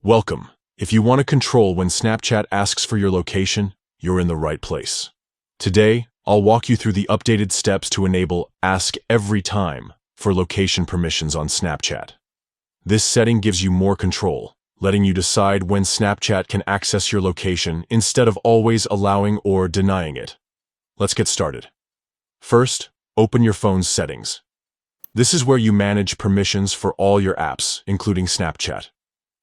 Welcome. If you want to control when Snapchat asks for your location, you're in the right place. Today, I'll walk you through the updated steps to enable Ask Every Time for location permissions on Snapchat. This setting gives you more control, letting you decide when Snapchat can access your location instead of always allowing or denying it. Let's get started. First, open your phone's settings. This is where you manage permissions for all your apps, including Snapchat.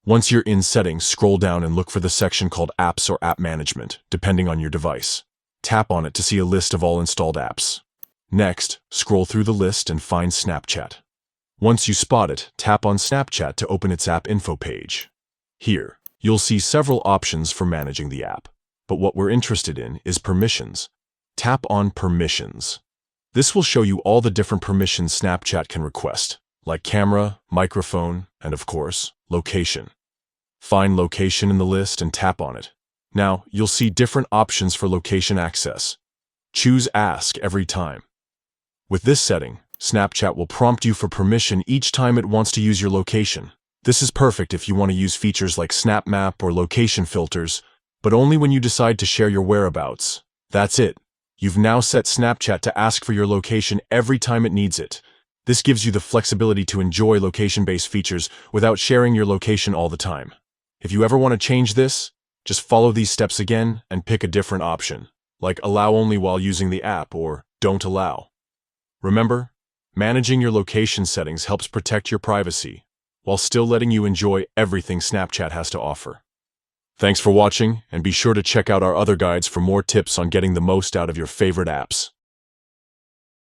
Once you're in Settings, scroll down and look for the section called Apps or App Management, depending on your device. Tap on it to see a list of all installed apps. Next, scroll through the list and find Snapchat. Once you spot it, tap on Snapchat to open its app info page. Here, you'll see several options for managing the app, but what we're interested in is permissions. Tap on Permissions. This will show you all the different permissions Snapchat can request, like camera, microphone, and of course, location. Find Location in the list and tap on it. Now, you'll see different options for location access. Choose Ask Every Time. With this setting, Snapchat will prompt you for permission each time it wants to use your location. This is perfect if you want to use features like Snap Map or location filters, but only when you decide to share your whereabouts. That's it. You've now set Snapchat to ask for your location every time it needs it. This gives you the flexibility to enjoy location-based features without sharing your location all the time. If you ever want to change this, just follow these steps again and pick a different option, like Allow Only while using the app or Don't Allow. Remember, managing your location settings helps protect your privacy, while still letting you enjoy everything Snapchat has to offer. Thanks for watching, and be sure to check out our other guides for more tips on getting the most out of your favorite apps.